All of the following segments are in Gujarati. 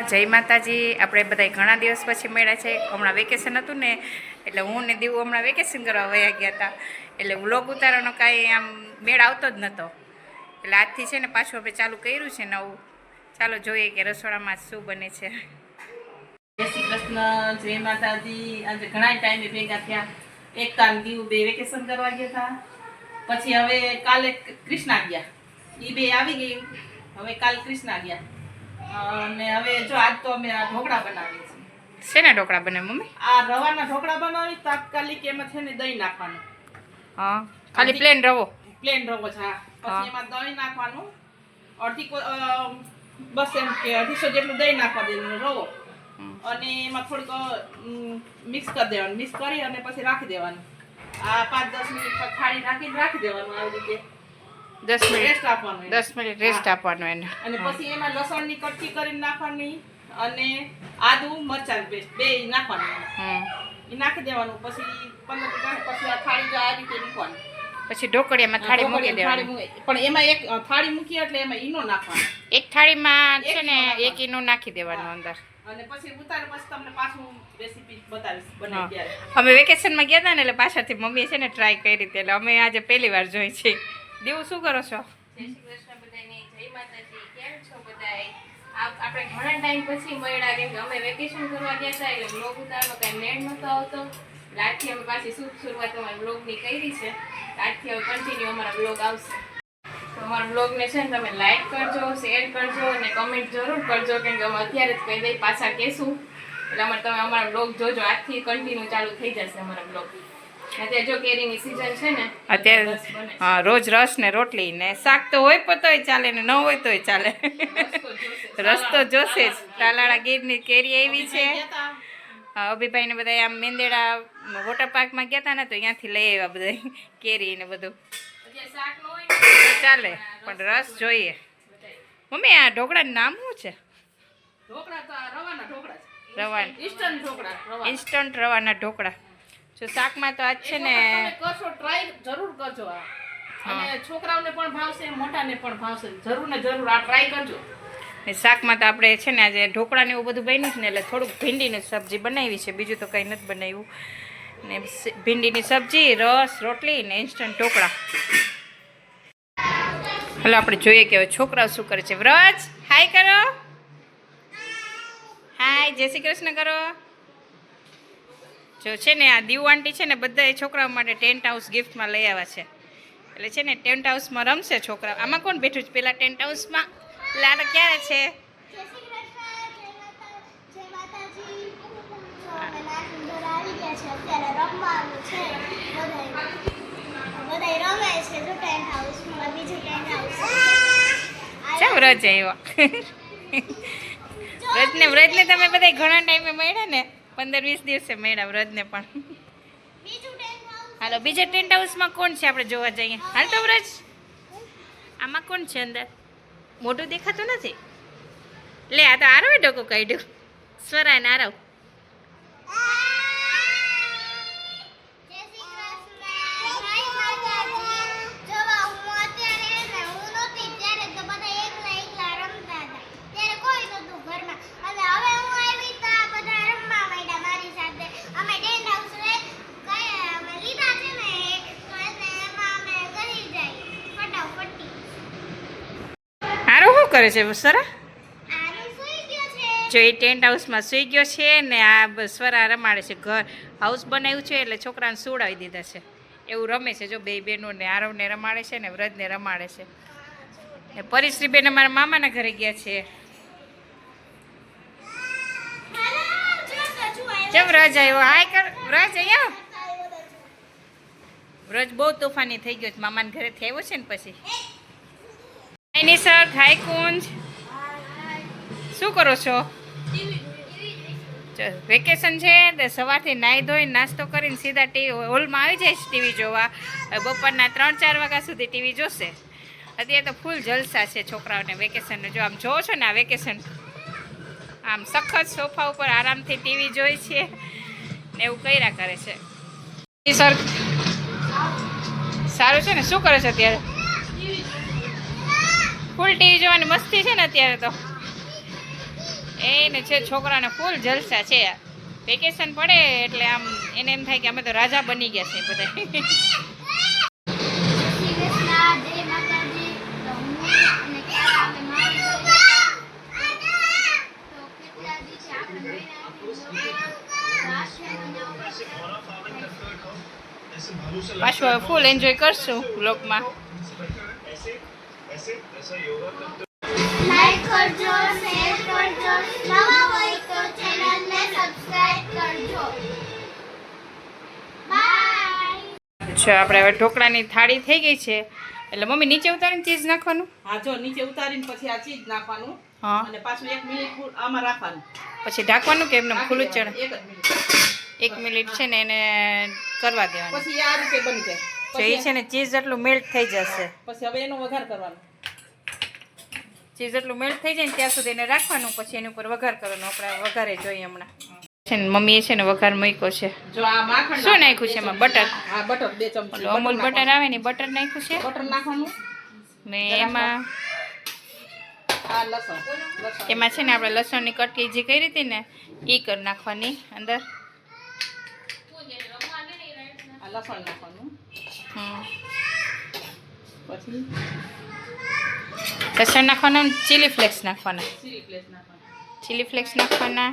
જય માતાજી. આપણે બધા ઘણા દિવસ પછી મળ્યા છે. હમણાં વેકેશન હતું ને એટલે હું ને દીવું હમણાં વેકેશન કરવા વયા ગયા હતા, એટલે વ્લોગ ઉતારવાનો કાંઈ આમ મેળ આવતો જ નહોતો. એટલે આજથી છે ને પાછું આપણે ચાલુ કર્યું છે નવું. ચાલો જોઈએ કે રસોડામાં શું બને છે. જય શ્રી કૃષ્ણ, જય માતાજી. આજે ઘણા ટાઈમે ભેગા થયા. એક તાન દીવું બે વેકેશન કરવા ગયા હતા, પછી હવે કાલે કૃષ્ણા ગયા, એ બે આવી ગઈ. હવે કાલ કૃષ્ણા ગયા અને હવે જો આજ તો અમે આ ઢોકળા બનાવીએ છીએ. શેના ઢોકળા બને મમ્મી? આ રવાના ઢોકળા બનાવી. તાત્કાલિક એમાં છે ને દહીં નાખવાનું. હા, ખાલી પ્લેન રવો? પ્લેન રવો છે. પછી એમાં દહીં નાખવાનું, બસ એમ કે 250 જેટલું દહીં નાખવા દેવાનું રવો, અને એમાં થોડીક મિક્સ કરી દેવાનું. મિક્સ કરી અને પછી રાખી દેવાનું. આ 5-10 મિનિટ થાળી રાખીને રાખી દેવાનું. આવી રીતે 10 મિનિટ રેસ્ટ આપવાનું. 10 મિનિટ રેસ્ટ આપવાનું એને. અને પછી એમાં લસણની કટકી કરીને નાખવાની અને આદુ મરચાં પેસ્ટ બે નાખવાનું. એ નાખી દેવાનું. પછી 15 મિનિટ પછી આ થાળી આ રીતે મૂકવાની. પછી ઢોકળિયામાં થાળી મૂકી દેવાની. પણ એમાં એક થાળી મૂકી એટલે એમાં ઈનો નાખવાનો. એક થાળીમાં છે ને એક ઈનો નાખી દેવાનું અંદર. અને પછી ઉતાર પછી તમને પાછું રેસીપી બતાવીશ બનાવી ત્યારે. અમે વેકેશનમાં ગયા હતા ને એટલે પાછળથી મમ્મીએ છે ને ટ્રાય કરી હતી, એટલે અમે આજે પહેલી વાર જોઈ છે. દેવું શું કરો છો? જય શ્રી કૃષ્ણ બધાને. જય માતાજી. કેમ છો બધાય? આપણે ઘણા ટાઈમ પછી મળ્યા, કેમ કે અમે વેકેશન કરવા ગયા હતા એટલે બ્લોગ ઉતારવાનો કાંઈ મેળ નહોતો આવતો. આજથી અમે પાછી શરૂઆત અમારા બ્લોગની કરી છે. આજથી હવે કન્ટિન્યુ અમારા બ્લોગ આવશે. તો અમારા બ્લોગને છે ને તમે લાઈક કરજો, શેર કરજો અને કમેન્ટ જરૂર કરજો, કેમ કે અમે અત્યારે જ કહી દઈ પાછા કહેશું. એટલે અમારે તમે અમારા બ્લોગ જોજો. આજથી કન્ટિન્યુ ચાલુ થઈ જશે અમારા બ્લોગ. અત્યારે જો કેરીની સીઝન છે ને અત્યારે. હા, રોજ રસ ને રોટલી ને શાક તો હોય તોય ચાલે ને ન હોય તોય ચાલે. રસ્તો જોશે જ. તાલાળા ગીરની કેરી આવી છે. અભિભાઈ ને બધા આમ મેંદેડા વોટર પાર્કમાં ગયા હતા ને તો ત્યાંથી લઈ આવ્યા બધા કેરી ને બધું. ચાલે પણ રસ જોઈએ. મમ્મી આ ઢોકળાનું નામ શું છે? ઢોકળા તો રવાના ઢોકળા છે. રવાના ઇન્સ્ટન્ટ ઢોકળા. ઇન્સ્ટન્ટ રવાના ઢોકળા. જો શાકમાં તો આજ છે ને કરશો ટ્રાય જરૂર કરજો આ. અને છોકરાઓને પણ ભાવશે, મોટાને પણ ભાવશે. જરૂર ને જરૂર આ ટ્રાય કરજો. શાકમાં તો આપણે છે ને આજે ઢોકળા ને એવું બધું બન્યું છે ને એટલે થોડુંક ભીંડીની સબ્જી બનાવી છે, બીજું તો કંઈ નથી બનાવ્યું. ને ભીંડીની સબ્જી, રસ, રોટલી ને ઇન્સ્ટન્ટ ઢોકળા. હાલો આપણે જોઈએ કે હવે છોકરાઓ શું કરે છે. વ્રજ હાય કરો. હાય, જય શ્રી કૃષ્ણ કરો. જો છે ને આ દીવ આંટી છે ને બધા છોકરાઓ માટે ટેન્ટ હાઉસ ગિફ્ટમાં લઈ આવ્યા છે. એટલે છે ને ટેન્ટ હાઉસમાં રમશે છોકરા. આમાં કોણ બેઠું છે પેલા ટેન્ટ હાઉસમાં? લાડો ક્યારે છે? ચા વ્રજ આવ્યો. વ્રજને તમે બધા ઘણા ટાઈમે મળ્યા ને, 15-20 દિવસે મળ્યા વ્રજને પણ. હાલો બીજા ટેન્ટ હાઉસમાં કોણ છે આપણે જોવા જઈએ. હાલ તો વ્રજ આમાં કોણ છે અંદર? મોઢું દેખાતું નથી. લે આ તો આરવે ડોકો કાઢ્યું. સ્વરા ને આરવ. કરે છે સ્વરા? જો એ ટેન્ટ હાઉસમાં સૂઈ ગયો છે ને આ સ્વરા રમાડે છે. ઘર હાઉસ બનાવ્યું છે એટલે છોકરાને સુવડાવી દીધા છે. એવું રમે છે. જો બે બહેનોને આરવને રમાડે છે ને વ્રજને રમાડે છે. ને પરિશ્રી બેન અમારા મામાના ઘરે ગયા છે. જે વ્રજ આવ્યો. હાય કર વ્રજ. અહીંયા વ્રજ બહુ તોફાની થઈ ગયો છે. મામાના ઘરેથી આવ્યો છે ને પછી. સર હાય કુંજ, શું કરો છો? વેકેશન છે તો સવારથી નાહી ધોઈ નાસ્તો કરીને સીધા ટીવી હોલમાં આવી જાય ટીવી જોવા. બપોરના 3-4 વાગ્યા સુધી ટીવી જોશે. અત્યારે તો ફૂલ જલસા છે છોકરાઓને વેકેશનને. જો આમ જોવો છો ને આ વેકેશન આમ સખત સોફા ઉપર આરામથી ટીવી જોઈ છે ને એવું કર્યા કરે છે. સર સારું છે ને? શું કરે છે અત્યારે? ફૂલ ટીવી જોવાની મસ્તી છે ને અત્યારે તો. એને છે છોકરાને ફૂલ જલસા છે. વેકેશન પડે એટલે આમ એને એમ થાય કે અમે તો રાજા બની ગયા છે બધા. શ્રી કૃષ્ણ, જય માતાજી. તો હું અને ક્યારે અમે મારી ઘરે હતા. તો કેટલા દિવસે આપણે પાછું હવે ફૂલ એન્જોય કરશું વ્લોગમાં. લાઈક કરજો, શેર કરજો, નવા હોય તો ચેનલને સબસ્ક્રાઇબ કરજો. બાય. અચ્છા, આપણે હવે ઢોકળાની થાળી થઈ ગઈ છે એટલે મમ્મી નીચે ઉતારીને ચીઝ નાખવાનું. હા જો નીચે ઉતારીને પછી આ ચીઝ નાખવાનું હા, અને પાછું 1 મિનિટ આમાં રાખવાનું. પછી ઢાંકવાનું કે એમને ખુલ્લું જ ચડે? 1 જ મિનિટ. 1 મિનિટ છે ને એને કરવા દેવાનું. પછી આ રીતે બની જાય. જો એ છે ને ચીઝ એટલું મેલ્ટ થઈ જશે. પછી હવે એનો વઘાર કરવાનો. ચીઝ એટલું મેલ્ટ થઈ જાય ને ત્યાં સુધી એને રાખવાનું, પછી એની ઉપર વઘાર કરવાનો. આપણે વઘારે જોઈએ હમણાં. છે ને મમ્મીએ છે ને વઘાર મૂક્યો છે. જો આ માખણ શું નાખ્યું છે એમાં? બટર. હા બટર 2 ચમચી. ઓલું અમૂલ બટર આવે ને બટર નાખ્યું છે બટર નાખવાનું. ને એમાં આ લસણ એમાં છે ને આપણે લસણની કટકી જે કરી હતી ને એ કરી નાખવાની અંદર. આ લસણ નાખવાનું. હમ, પછી લસણ નાખવાનું, ચીલી ફ્લેક્સ નાખવાના, ચીલી ફ્લેક્સ નાખવાનું. ચીલી ફ્લેક્સ નાખવાના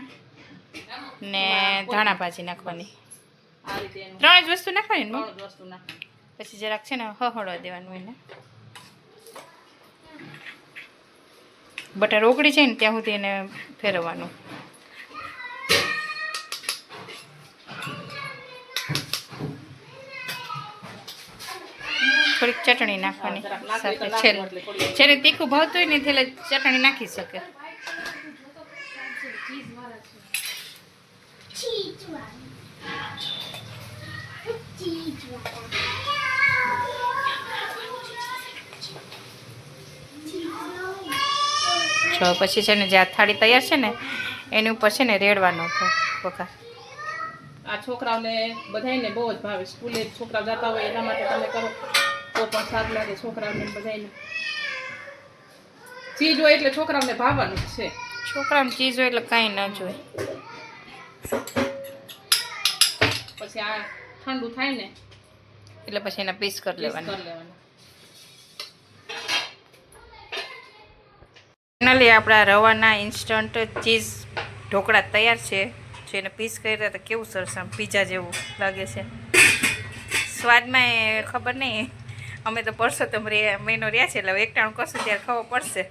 ને ધાણા ભાજી નાખવાની. આ રીતે એનું 3 જ વસ્તુ નાખવાની ને 3 જ વસ્તુ નાખવાની. પછી જરાક છે ને હળવા દેવાનું એને. બટર ઓગળી જાય ને ત્યાં સુધી એને ફેરવવાનું. થોડીક ચટણી નાખવાની સાથે. છેલ્લે તીખું ભાવતું હોય ને એટલે ચટણી નાખી શકે. જો પછી છે ને જે આ થાળી તૈયાર છે ને એની ઉપર છે ને રેડવાનો વઘાર. આ છોકરાઓને બધાયને બહુ જ ભાવે. સ્કૂલે છોકરાઓ જતા હોય એના માટે તમે કરો તો પણ સારું લાગે છોકરાઓને બધાયને. ચીજ હોય એટલે છોકરાઓને ભાવવાનું જ છે. છોકરાને ચીઝ હોય એટલે કાંઈ ના જોઈએ. પછી આ ઠંડુ થાય ને એટલે પછી એના પીસ કરી પીસ લેવાના. કરી લેવાના. ફાઇનલી આપણા રવાના ઇન્સ્ટન્ટ ચીઝ ઢોકળા તૈયાર છે. જેને પીસ કર્યા તો કેવું સરસ આમ પીઝા જેવું લાગે છે. સ્વાદમાં એ ખબર નહીં, અમે તો પરસોત્તમ મહિનો રહ્યા છે એટલે હવે એકટાણું કરશું ત્યારે ખબર પડશે.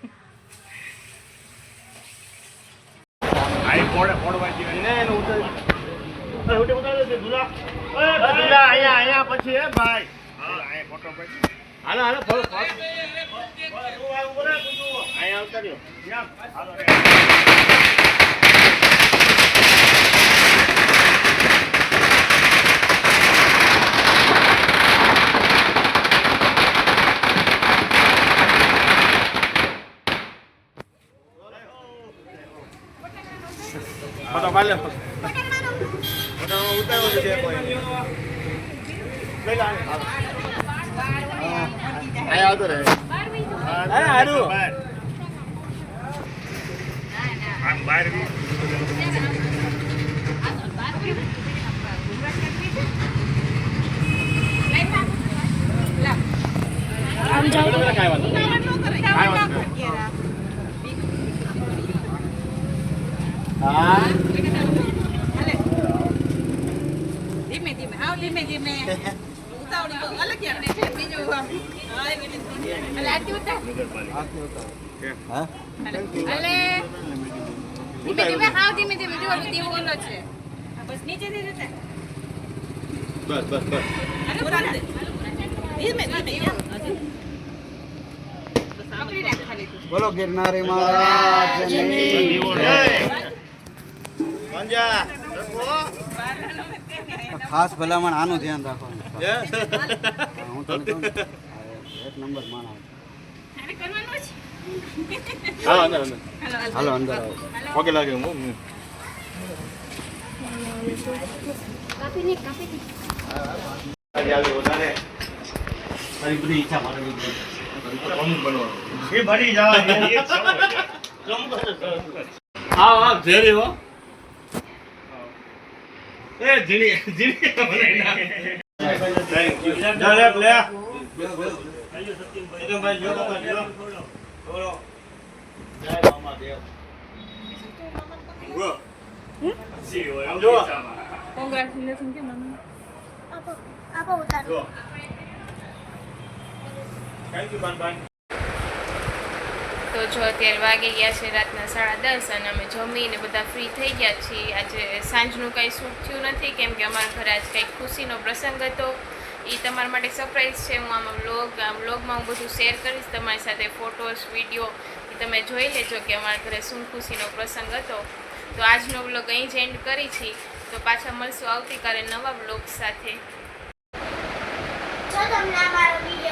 અહીંયા પછી હે ભાઈ અહીંયા ફોટો પછી હાલો હાલો અહીંયા ઉતાર્યો હાલો ફોટો પાડે ફોટો ઉતાર્યો છે કોઈ લઈ લા અહીંયા આવતો રહે હા હારું આમ બહાર આમ જાવ તો કાઈ વાત હા ધીમે ધીમે આવ ધીમે ધીમે ઉતાવળી તો અલગ યાર છે બીજું હા એ બેટી અલે આટી ઉતાર હા અલે ધીમે ધીમે હાવ ધીમે ધીમે જો દીવો ઓલો છે. બસ નીચે દે દેતા બસ બસ બસ અરે ઉતાર દે ધીમે ધીમે આપણી રાખ ખાલી તું. બોલો ગિરનારી મહારાજની મંજા ખાસ ભલામણ આનું ધ્યાન રાખવાનું. હું તને કહું ને, એક નંબર માણસ. આને કરવાનું છે. હાલો અંદર અંદર હાલો અંદર આવો. ઓકે લાગે હું આજે વધારે તારી બધી ઈચ્છા મારી અમુક બનવાનું એ ભરી જવા હા ઝેરી હો એ ઝીણી ઝીણી થેન્ક યુ લે લે ભાઈ જો બોલો જય મામા દેવ જો કોંગ્રેચ્યુલેશન કે મમ્મી આપો ઉતારો થેન્ક યુ બાન તો જો અત્યારે વાગી ગયા છે રાતના 10:30 અને અમે જમીને બધા ફ્રી થઈ ગયા છીએ. આજે સાંજનું કાંઈ શૂટ થયું નથી કેમ કે અમારા ઘરે આજ કંઈક ખુશીનો પ્રસંગ હતો. એ તમારા માટે સરપ્રાઈઝ છે. હું આમાં વ્લોગમાં હું બધું શેર કરીશ તમારી સાથે, ફોટોસ વિડીયો એ તમે જોઈ લેજો કે અમારા ઘરે શું ખુશીનો પ્રસંગ હતો. તો આજનો વ્લોગ અહીં જ એન્ડ કરી છીએ. તો પાછા મળશું આવતીકાલે નવા વ્લોગ સાથે. જો તમને અમારો વિડીયો